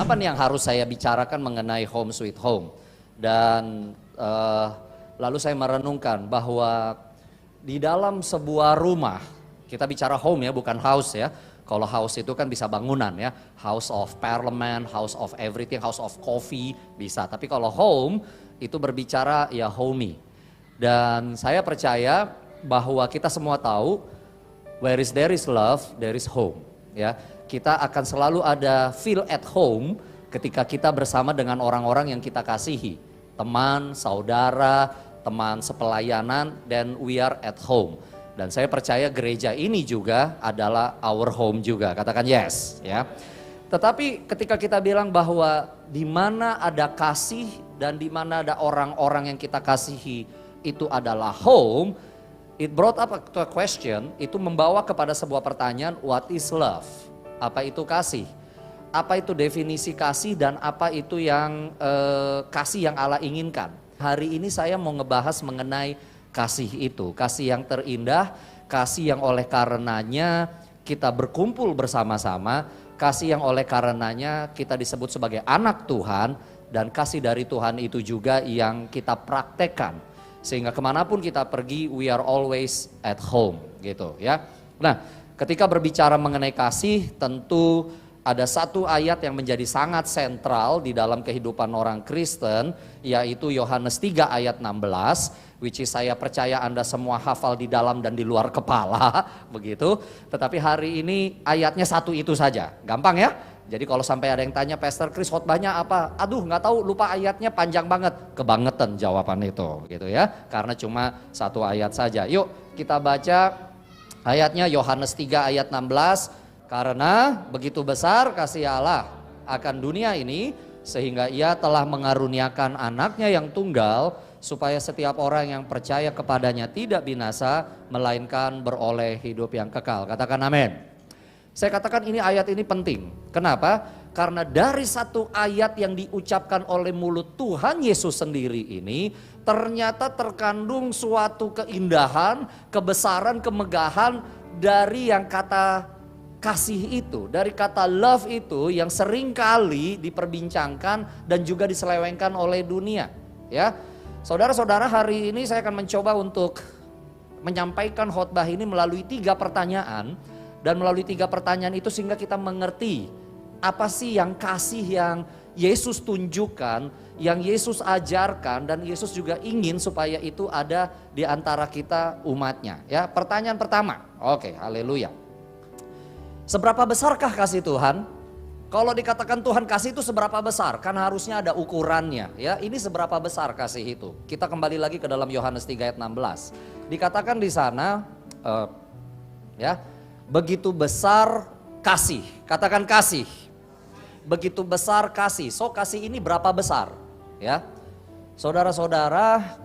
apa nih yang harus saya bicarakan mengenai home sweet home? Dan lalu saya merenungkan bahwa di dalam sebuah rumah, kita bicara home ya, bukan house ya. Kalau house itu kan bisa bangunan ya, house of parliament, house of everything, house of coffee bisa. Tapi kalau home itu berbicara ya homey. Dan saya percaya bahwa kita semua tahu where there is love, there is home. Ya, kita akan selalu ada feel at home ketika kita bersama dengan orang-orang yang kita kasihi, teman, saudara, teman sepelayanan, dan we are at home. Dan saya percaya gereja ini juga adalah our home juga, katakan yes ya. Tetapi ketika kita bilang bahwa di mana ada kasih dan di mana ada orang-orang yang kita kasihi itu adalah home, it brought up a question, itu membawa kepada sebuah pertanyaan, what is love? Apa itu kasih? Apa itu definisi kasih dan apa itu yang kasih yang Allah inginkan? Hari ini saya mau ngebahas mengenai kasih itu, kasih yang terindah, kasih yang oleh karenanya kita berkumpul bersama-sama, kasih yang oleh karenanya kita disebut sebagai anak Tuhan, dan kasih dari Tuhan itu juga yang kita praktekkan. Sehingga kemanapun kita pergi, we are always at home gitu ya. Nah, ketika berbicara mengenai kasih, tentu ada satu ayat yang menjadi sangat sentral di dalam kehidupan orang Kristen, yaitu Yohanes 3 ayat 16, which is saya percaya Anda semua hafal di dalam dan di luar kepala, begitu. Tetapi hari ini ayatnya satu itu saja, gampang ya. Jadi kalau sampai ada yang tanya, Pastor Chris khotbahnya apa? Aduh nggak tahu, lupa ayatnya panjang banget. Kebangetan jawaban itu gitu ya, karena cuma satu ayat saja. Yuk kita baca ayatnya, Yohanes 3 ayat 16. Karena begitu besar kasih Allah akan dunia ini, sehingga ia telah mengaruniakan anaknya yang tunggal, supaya setiap orang yang percaya kepadanya tidak binasa, melainkan beroleh hidup yang kekal. Katakan amin. Saya katakan ini ayat ini penting. Kenapa? Karena dari satu ayat yang diucapkan oleh mulut Tuhan Yesus sendiri ini, ternyata terkandung suatu keindahan, kebesaran, kemegahan dari yang kata kasih itu, dari kata love itu yang sering kali diperbincangkan dan juga diselewengkan oleh dunia. Ya, saudara-saudara, hari ini saya akan mencoba untuk menyampaikan khotbah ini melalui 3 pertanyaan. Dan melalui 3 pertanyaan itu sehingga kita mengerti apa sih yang kasih yang Yesus tunjukkan, yang Yesus ajarkan, dan Yesus juga ingin supaya itu ada di antara kita umatnya. Ya, pertanyaan pertama, oke, haleluya. Seberapa besarkah kasih Tuhan? Kalau dikatakan Tuhan kasih itu seberapa besar? Kan harusnya ada ukurannya ya. Ini seberapa besar kasih itu? Kita kembali lagi ke dalam Yohanes 3 ayat 16. Dikatakan di sana ya, begitu besar kasih. Katakan kasih. Begitu besar kasih. So kasih ini berapa besar? Ya. Saudara-saudara,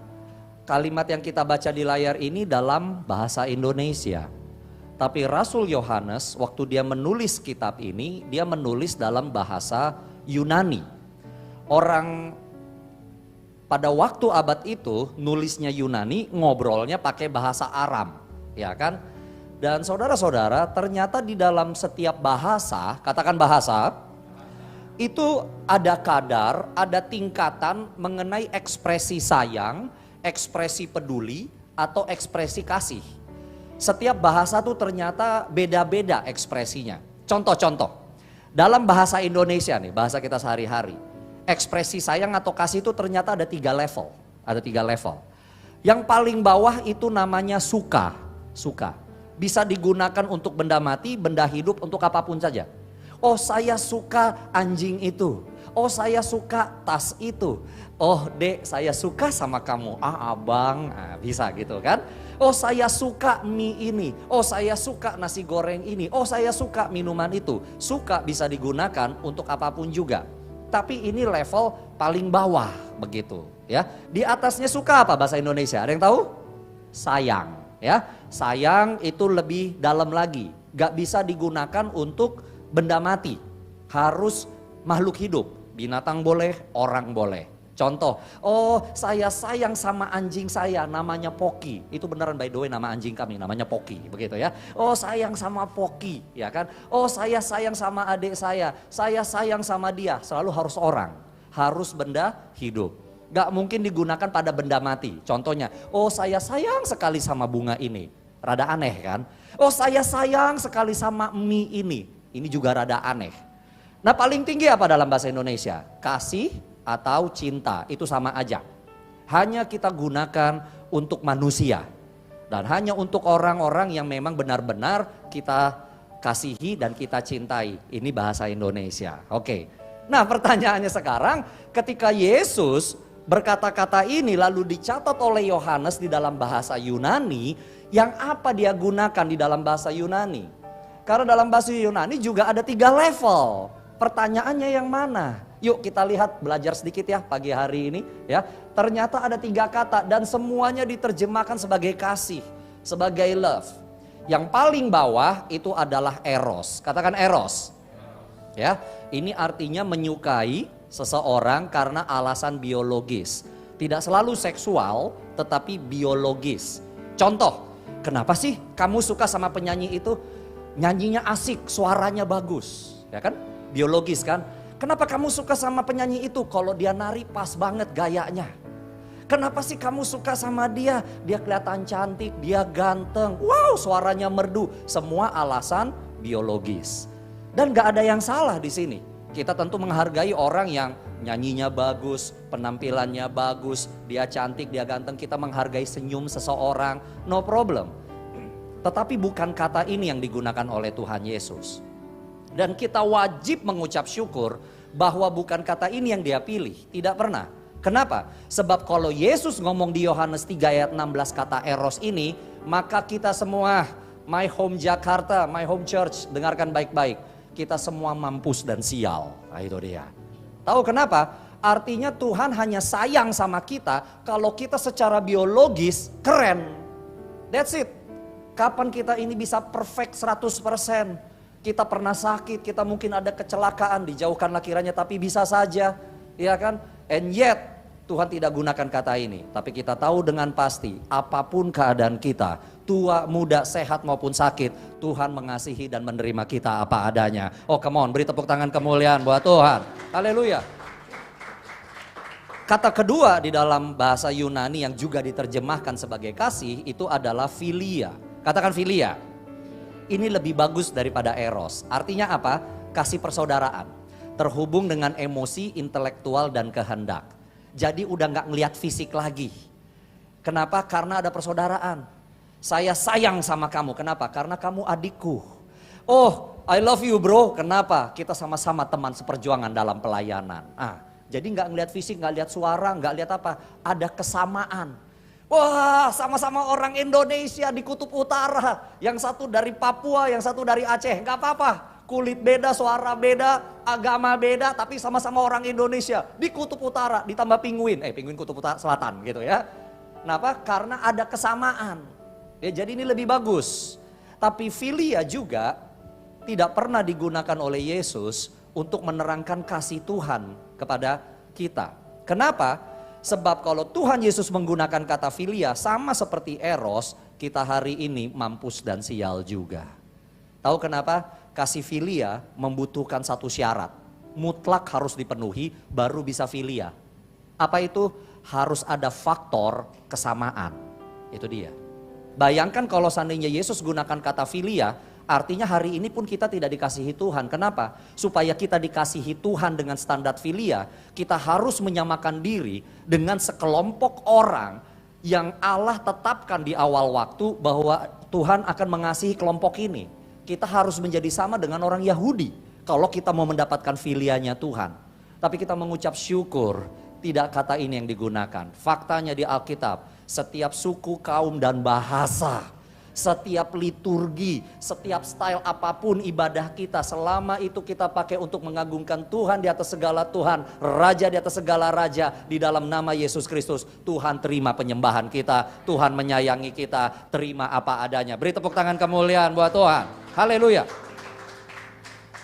kalimat yang kita baca di layar ini dalam bahasa Indonesia. Tapi Rasul Yohanes waktu dia menulis kitab ini, dia menulis dalam bahasa Yunani. Orang pada waktu abad itu nulisnya Yunani, ngobrolnya pakai bahasa Aram, ya kan? Dan saudara-saudara, ternyata di dalam setiap bahasa, katakan bahasa, itu ada kadar, ada tingkatan mengenai ekspresi sayang, ekspresi peduli, atau ekspresi kasih. Setiap bahasa tuh ternyata beda-beda ekspresinya. Contoh-contoh, dalam bahasa Indonesia nih, bahasa kita sehari-hari, ekspresi sayang atau kasih itu ternyata ada 3 level. Ada 3 level. Yang paling bawah itu namanya suka. Suka. Bisa digunakan untuk benda mati, benda hidup, untuk apapun saja. Oh, saya suka anjing itu. Oh, saya suka tas itu. Oh, Dek, saya suka sama kamu. Ah, abang, nah, bisa gitu kan. Oh, saya suka mie ini. Oh, saya suka nasi goreng ini. Oh, saya suka minuman itu. Suka bisa digunakan untuk apapun juga. Tapi ini level paling bawah begitu ya. Di atasnya suka apa bahasa Indonesia? Ada yang tahu? Sayang ya. Sayang itu lebih dalam lagi. Gak bisa digunakan untuk benda mati. Harus makhluk hidup. Binatang boleh, orang boleh. Contoh, oh saya sayang sama anjing saya namanya Poki. Itu beneran by the way nama anjing kami namanya Poki, begitu ya. Oh sayang sama Poki, ya kan. Oh saya sayang sama adik saya sayang sama dia. Selalu harus orang, harus benda hidup. Gak mungkin digunakan pada benda mati. Contohnya, oh saya sayang sekali sama bunga ini. Rada aneh kan. Oh saya sayang sekali sama mie ini. Ini juga rada aneh. Nah paling tinggi apa dalam bahasa Indonesia? Kasih atau cinta, itu sama aja. Hanya kita gunakan untuk manusia. Dan hanya untuk orang-orang yang memang benar-benar kita kasihi dan kita cintai. Ini bahasa Indonesia. Oke. Nah pertanyaannya sekarang, ketika Yesus berkata-kata ini lalu dicatat oleh Yohanes di dalam bahasa Yunani, yang apa dia gunakan di dalam bahasa Yunani? Karena dalam bahasa Yunani juga ada 3 level. Pertanyaannya yang mana? Yuk kita lihat, belajar sedikit ya pagi hari ini ya. Ternyata ada 3 kata dan semuanya diterjemahkan sebagai kasih, sebagai love. Yang paling bawah itu adalah eros. Katakan eros. Ya, ini artinya menyukai seseorang karena alasan biologis. Tidak selalu seksual, tetapi biologis. Contoh, kenapa sih kamu suka sama penyanyi itu? Nyanyinya asik, suaranya bagus, ya kan? Biologis kan? Kenapa kamu suka sama penyanyi itu? Kalau dia nari pas banget gayanya. Kenapa sih kamu suka sama dia? Dia kelihatan cantik, dia ganteng. Wow, suaranya merdu. Semua alasan biologis. Dan gak ada yang salah di sini. Kita tentu menghargai orang yang nyanyinya bagus, penampilannya bagus, dia cantik, dia ganteng. Kita menghargai senyum seseorang, no problem. Tetapi bukan kata ini yang digunakan oleh Tuhan Yesus. Dan kita wajib mengucap syukur bahwa bukan kata ini yang dia pilih. Tidak pernah. Kenapa? Sebab kalau Yesus ngomong di Yohanes 3 ayat 16 kata eros ini, maka kita semua, My Home Jakarta, My Home Church, dengarkan baik-baik. Kita semua mampus dan sial. Nah itu dia. Tahu kenapa? Artinya Tuhan hanya sayang sama kita kalau kita secara biologis keren. That's it. Kapan kita ini bisa perfect 100%? Kita pernah sakit, kita mungkin ada kecelakaan, dijauhkanlah kiranya, tapi bisa saja, ya kan? And yet, Tuhan tidak gunakan kata ini. Tapi kita tahu dengan pasti, apapun keadaan kita, tua, muda, sehat maupun sakit, Tuhan mengasihi dan menerima kita apa adanya. Oh come on, beri tepuk tangan kemuliaan buat Tuhan. Haleluya. Kata kedua di dalam bahasa Yunani yang juga diterjemahkan sebagai kasih, itu adalah philia. Katakan philia. Ini lebih bagus daripada eros. Artinya apa? Kasih persaudaraan. Terhubung dengan emosi, intelektual, dan kehendak. Jadi udah gak ngelihat fisik lagi. Kenapa? Karena ada persaudaraan. Saya sayang sama kamu. Kenapa? Karena kamu adikku. Oh, I love you bro. Kenapa? Kita sama-sama teman seperjuangan dalam pelayanan. Jadi gak ngelihat fisik, gak lihat suara, gak lihat apa. Ada kesamaan. Wah, sama-sama orang Indonesia di Kutub Utara. Yang satu dari Papua, yang satu dari Aceh. Gak apa-apa, kulit beda, suara beda, agama beda, tapi sama-sama orang Indonesia. Di Kutub Utara, ditambah penguin. Penguin Kutub Utara Selatan gitu ya. Kenapa? Karena ada kesamaan. Ya, jadi ini lebih bagus. Tapi philia juga tidak pernah digunakan oleh Yesus untuk menerangkan kasih Tuhan kepada kita. Kenapa? Sebab kalau Tuhan Yesus menggunakan kata philia sama seperti eros, kita hari ini mampus dan sial juga. Tahu kenapa? Kasih philia membutuhkan satu syarat. Mutlak harus dipenuhi baru bisa philia. Apa itu? Harus ada faktor kesamaan. Itu dia. Bayangkan kalau seandainya Yesus gunakan kata philia, artinya hari ini pun kita tidak dikasihi Tuhan. Kenapa? Supaya kita dikasihi Tuhan dengan standar philia, kita harus menyamakan diri dengan sekelompok orang yang Allah tetapkan di awal waktu bahwa Tuhan akan mengasihi kelompok ini. Kita harus menjadi sama dengan orang Yahudi kalau kita mau mendapatkan filianya Tuhan. Tapi kita mengucap syukur, tidak kata ini yang digunakan. Faktanya di Alkitab, setiap suku, kaum dan bahasa, setiap liturgi, setiap style apapun ibadah kita, selama itu kita pakai untuk mengagungkan Tuhan di atas segala Tuhan, Raja di atas segala Raja, di dalam nama Yesus Kristus, Tuhan terima penyembahan kita, Tuhan menyayangi kita, terima apa adanya. Beri tepuk tangan kemuliaan buat Tuhan. Haleluya.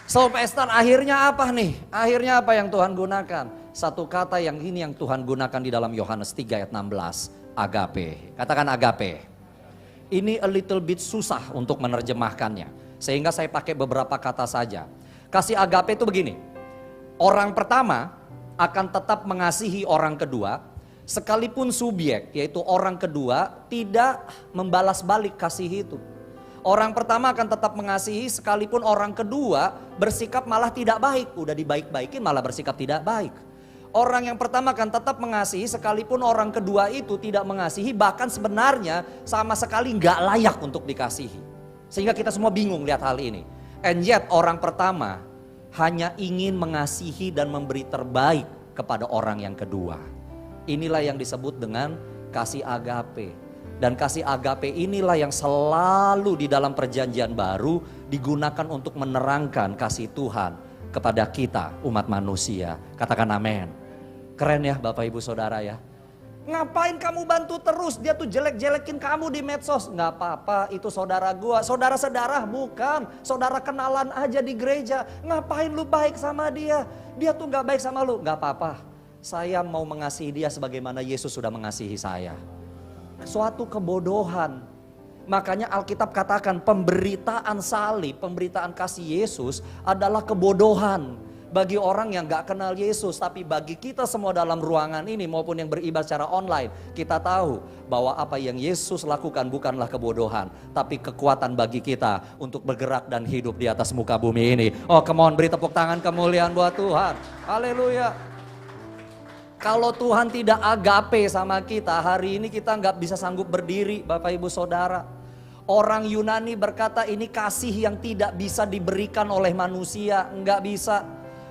So Pastor, akhirnya apa nih? Akhirnya apa yang Tuhan gunakan? satu kata yang ini yang Tuhan gunakan di dalam Yohanes 3 ayat 16, agape. Katakan agape. Ini a little bit susah untuk menerjemahkannya, sehingga saya pakai beberapa kata saja. Kasih agape itu begini, orang pertama akan tetap mengasihi orang kedua, sekalipun subjek yaitu orang kedua tidak membalas balik kasih itu. Orang pertama akan tetap mengasihi sekalipun orang kedua bersikap malah tidak baik. Udah dibaik-baikin malah bersikap tidak baik. Orang yang pertama akan tetap mengasihi sekalipun orang kedua itu tidak mengasihi, bahkan sebenarnya sama sekali nggak layak untuk dikasihi. Sehingga kita semua bingung lihat hal ini. And yet orang pertama hanya ingin mengasihi dan memberi terbaik kepada orang yang kedua. Inilah yang disebut dengan kasih agape. Dan kasih agape inilah yang selalu di dalam perjanjian baru digunakan untuk menerangkan kasih Tuhan kepada kita umat manusia. Katakan amin. Keren ya Bapak Ibu Saudara ya. Ngapain kamu bantu terus? Dia tuh jelek-jelekin kamu di medsos. Nggak apa-apa, itu saudara gua. Saudara sedarah bukan. Saudara kenalan aja di gereja. Ngapain lu baik sama dia? Dia tuh nggak baik sama lu. Nggak apa-apa. Saya mau mengasihi dia sebagaimana Yesus sudah mengasihi saya. Suatu kebodohan. Makanya Alkitab katakan pemberitaan salib, pemberitaan kasih Yesus adalah kebodohan bagi orang yang gak kenal Yesus. Tapi bagi kita semua dalam ruangan ini maupun yang beribadah secara online, kita tahu bahwa apa yang Yesus lakukan bukanlah kebodohan, tapi kekuatan bagi kita untuk bergerak dan hidup di atas muka bumi ini. Oh come on, beri tepuk tangan kemuliaan buat Tuhan. Haleluya. Kalau Tuhan tidak agape sama kita, hari ini kita nggak bisa sanggup berdiri Bapak Ibu Saudara. Orang Yunani berkata ini kasih yang tidak bisa diberikan oleh manusia, nggak bisa.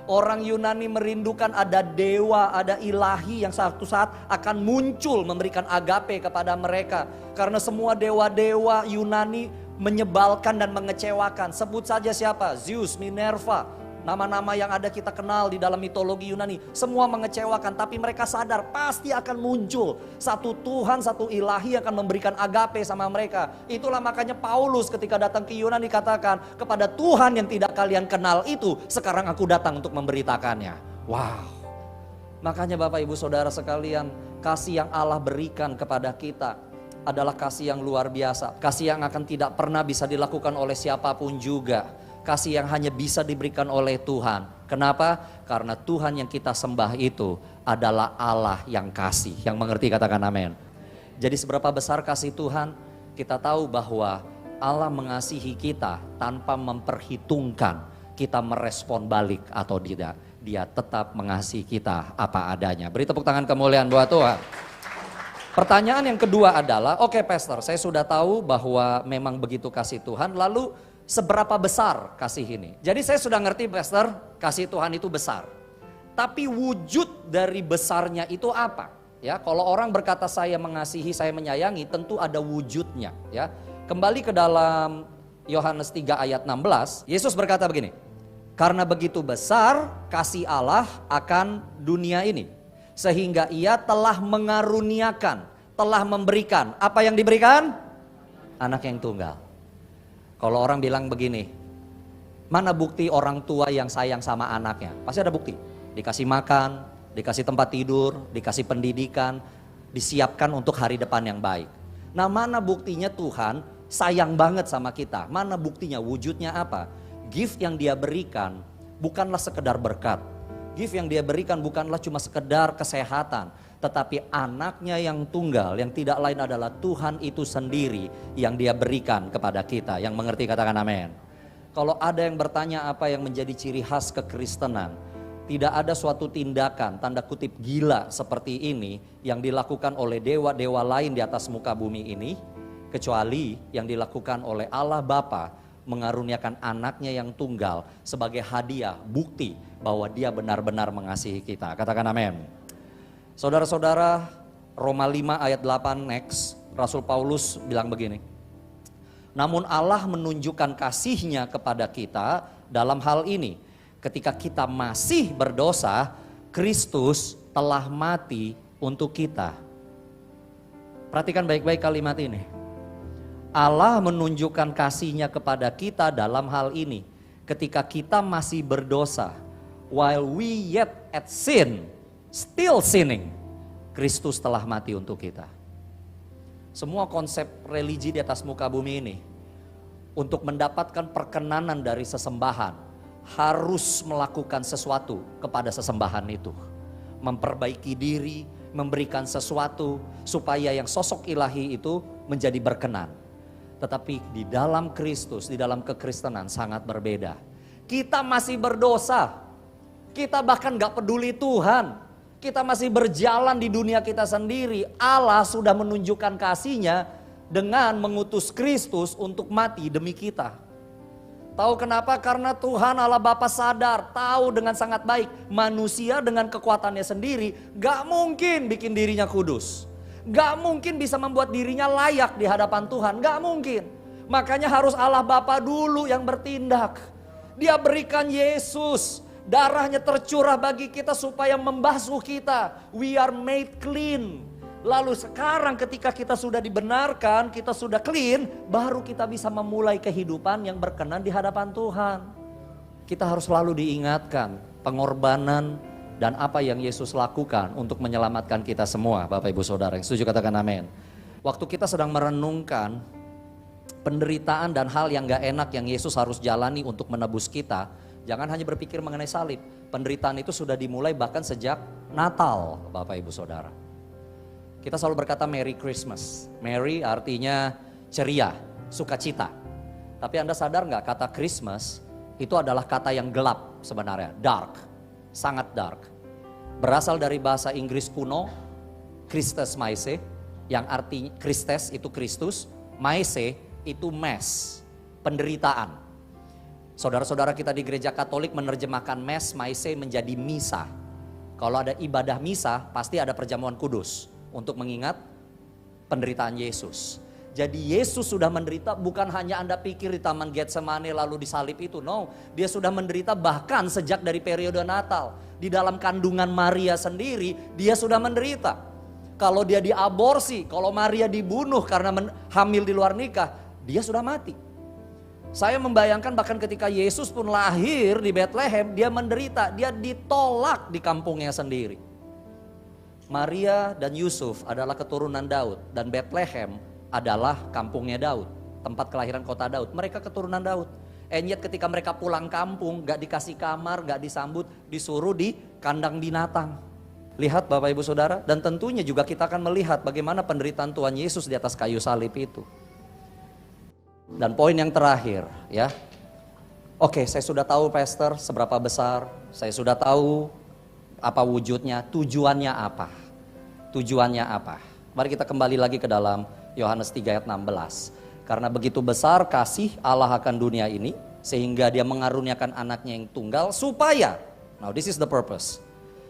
Orang Yunani merindukan ada dewa, ada ilahi yang suatu saat akan muncul memberikan agape kepada mereka. Karena semua dewa-dewa Yunani menyebalkan dan mengecewakan. Sebut saja siapa? Zeus, Minerva. Nama-nama yang ada kita kenal di dalam mitologi Yunani. Semua mengecewakan, tapi mereka sadar pasti akan muncul satu Tuhan, satu ilahi yang akan memberikan agape sama mereka. Itulah makanya Paulus ketika datang ke Yunani katakan, kepada Tuhan yang tidak kalian kenal itu, sekarang aku datang untuk memberitakannya. Wow. Makanya Bapak Ibu Saudara sekalian, kasih yang Allah berikan kepada kita adalah kasih yang luar biasa. Kasih yang akan tidak pernah bisa dilakukan oleh siapapun juga. Kasih yang hanya bisa diberikan oleh Tuhan. Kenapa? Karena Tuhan yang kita sembah itu adalah Allah yang kasih. Yang mengerti katakan amin. Jadi seberapa besar kasih Tuhan? Kita tahu bahwa Allah mengasihi kita tanpa memperhitungkan kita merespon balik atau tidak. Dia tetap mengasihi kita apa adanya. Beri tepuk tangan kemuliaan buat Tuhan. Pertanyaan yang kedua adalah, oke Pastor, saya sudah tahu bahwa memang begitu kasih Tuhan. Lalu seberapa besar kasih ini? Jadi saya sudah ngerti Pastor, kasih Tuhan itu besar. Tapi wujud dari besarnya itu apa? Ya, kalau orang berkata saya mengasihi, saya menyayangi, tentu ada wujudnya, ya. Kembali ke dalam Yohanes 3 ayat 16, Yesus berkata begini. Karena begitu besar kasih Allah akan dunia ini, sehingga Ia telah mengaruniakan, telah memberikan. Apa yang diberikan? Anak yang tunggal. Kalau orang bilang begini, mana bukti orang tua yang sayang sama anaknya? Pasti ada bukti. Dikasih makan, dikasih tempat tidur, dikasih pendidikan, disiapkan untuk hari depan yang baik. Nah, mana buktinya Tuhan sayang banget sama kita? Mana buktinya? Wujudnya apa? Gift yang Dia berikan bukanlah sekedar berkat. Gift yang Dia berikan bukanlah cuma sekedar kesehatan, tetapi anaknya yang tunggal, yang tidak lain adalah Tuhan itu sendiri yang Dia berikan kepada kita. Yang mengerti katakan amin. Kalau ada yang bertanya apa yang menjadi ciri khas kekristenan, tidak ada suatu tindakan tanda kutip gila seperti ini yang dilakukan oleh dewa-dewa lain di atas muka bumi ini, kecuali yang dilakukan oleh Allah Bapa mengaruniakan anaknya yang tunggal sebagai hadiah, bukti bahwa Dia benar-benar mengasihi kita. Katakan amin. Saudara-saudara, Roma 5 ayat 8 next, Rasul Paulus bilang begini. Namun Allah menunjukkan kasih-Nya kepada kita dalam hal ini. Ketika kita masih berdosa, Kristus telah mati untuk kita. Perhatikan baik-baik kalimat ini. Allah menunjukkan kasih-Nya kepada kita dalam hal ini. Ketika kita masih berdosa, while we yet at sin, still sinning, Kristus telah mati untuk kita. Semua konsep religi di atas muka bumi ini, untuk mendapatkan perkenanan dari sesembahan, harus melakukan sesuatu kepada sesembahan itu. Memperbaiki diri, memberikan sesuatu supaya yang sosok ilahi itu menjadi berkenan. Tetapi di dalam Kristus, di dalam kekristenan sangat berbeda. Kita masih berdosa, kita bahkan gak peduli Tuhan. Kita masih berjalan di dunia kita sendiri. Allah sudah menunjukkan kasih-Nya dengan mengutus Kristus untuk mati demi kita. Tahu kenapa? Karena Tuhan Allah Bapa sadar, tahu dengan sangat baik manusia dengan kekuatannya sendiri gak mungkin bikin dirinya kudus. Gak mungkin bisa membuat dirinya layak di hadapan Tuhan, gak mungkin. Makanya harus Allah Bapa dulu yang bertindak. Dia berikan Yesus, darahnya tercurah bagi kita supaya membasuh kita. We are made clean. Lalu sekarang ketika kita sudah dibenarkan, kita sudah clean, baru kita bisa memulai kehidupan yang berkenan di hadapan Tuhan. Kita harus selalu diingatkan pengorbanan dan apa yang Yesus lakukan untuk menyelamatkan kita semua. Bapak Ibu Saudara yang setuju katakan amin. Waktu kita sedang merenungkan penderitaan dan hal yang gak enak yang Yesus harus jalani untuk menebus kita, jangan hanya berpikir mengenai salib. Penderitaan itu sudah dimulai bahkan sejak Natal, Bapak Ibu Saudara. Kita selalu berkata Merry Christmas. Merry artinya ceria, sukacita. Tapi Anda sadar gak kata Christmas itu adalah kata yang gelap sebenarnya, dark, sangat dark. Berasal dari bahasa Inggris kuno, Christes Maese, yang artinya Christes itu Kristus, Maese itu Mass, penderitaan. Saudara-saudara kita di gereja Katolik menerjemahkan Mass, Maese menjadi misa. Kalau ada ibadah misa, pasti ada perjamuan kudus untuk mengingat penderitaan Yesus. Jadi Yesus sudah menderita, bukan hanya Anda pikir di Taman Getsemane lalu disalib itu. No, dia sudah menderita bahkan sejak dari periode Natal. Di dalam kandungan Maria sendiri, dia sudah menderita. Kalau dia diaborsi, kalau Maria dibunuh karena hamil di luar nikah, dia sudah mati. Saya membayangkan bahkan ketika Yesus pun lahir di Bethlehem, dia menderita, dia ditolak di kampungnya sendiri. Maria dan Yusuf adalah keturunan Daud dan Bethlehem adalah kampungnya Daud, tempat kelahiran kota Daud. Mereka keturunan Daud. And yet ketika mereka pulang kampung, gak dikasih kamar, gak disambut, disuruh di kandang binatang. Lihat Bapak Ibu Saudara, dan tentunya juga kita akan melihat bagaimana penderitaan Tuhan Yesus di atas kayu salib itu. Dan poin yang terakhir ya. Oke, saya sudah tahu Pastor seberapa besar, saya sudah tahu apa wujudnya, tujuannya apa? Tujuannya apa? Mari kita kembali lagi ke dalam Yohanes 3 ayat 16. Karena begitu besar kasih Allah akan dunia ini, sehingga dia mengaruniakan anaknya yang tunggal supaya, now this is the purpose,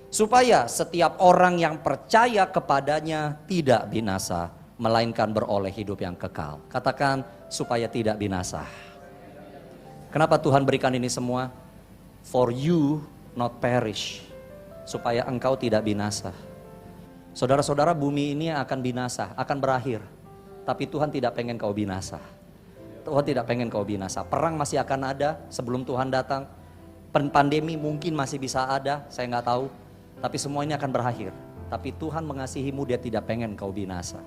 supaya setiap orang yang percaya kepadanya tidak binasa, melainkan beroleh hidup yang kekal. Katakan supaya tidak binasa. Kenapa Tuhan berikan ini semua? For you not perish. Supaya engkau tidak binasa. Saudara-saudara, bumi ini akan binasa, akan berakhir. Tapi Tuhan tidak pengen kau binasa. Tuhan tidak pengen kau binasa. Perang masih akan ada sebelum Tuhan datang. Pandemi mungkin masih bisa ada, saya nggak tahu. Tapi semua ini akan berakhir. Tapi Tuhan mengasihimu, dia tidak pengen kau binasa.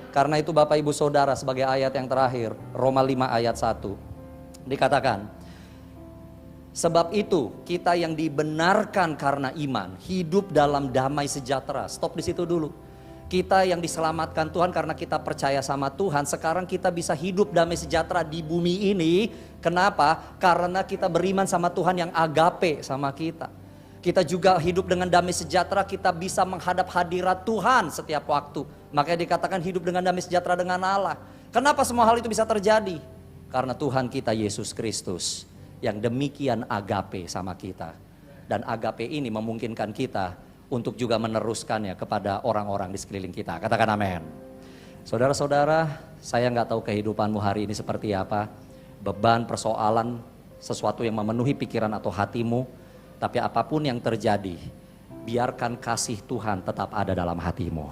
Karena itu Bapak Ibu Saudara, sebagai ayat yang terakhir, Roma 5 ayat 1. Dikatakan, sebab itu kita yang dibenarkan karena iman hidup dalam damai sejahtera. Stop di situ dulu. Kita yang diselamatkan Tuhan karena kita percaya sama Tuhan, sekarang kita bisa hidup damai sejahtera di bumi ini. Kenapa? Karena kita beriman sama Tuhan yang agape sama kita. Kita juga hidup dengan damai sejahtera, kita bisa menghadap hadirat Tuhan setiap waktu. Makanya dikatakan hidup dengan damai sejahtera dengan Allah. Kenapa semua hal itu bisa terjadi? Karena Tuhan kita Yesus Kristus yang demikian agape sama kita. Dan agape ini memungkinkan kita untuk juga meneruskannya kepada orang-orang di sekeliling kita. Katakan amin. Saudara-saudara, saya gak tahu kehidupanmu hari ini seperti apa. Beban, persoalan, sesuatu yang memenuhi pikiran atau hatimu. Tapi apapun yang terjadi, biarkan kasih Tuhan tetap ada dalam hatimu.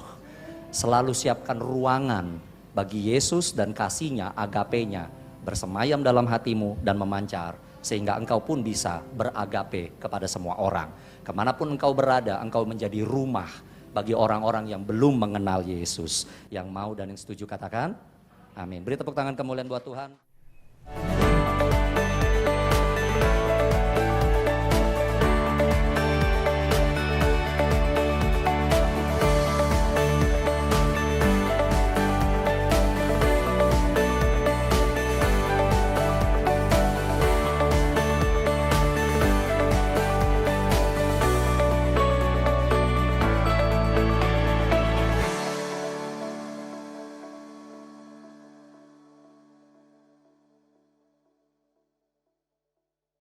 Selalu siapkan ruangan bagi Yesus dan kasih-Nya, agape-Nya, bersemayam dalam hatimu dan memancar sehingga engkau pun bisa beragape kepada semua orang. Kemanapun engkau berada, engkau menjadi rumah bagi orang-orang yang belum mengenal Yesus. Yang mau dan yang setuju katakan amin. Beri tepuk tangan kemuliaan buat Tuhan.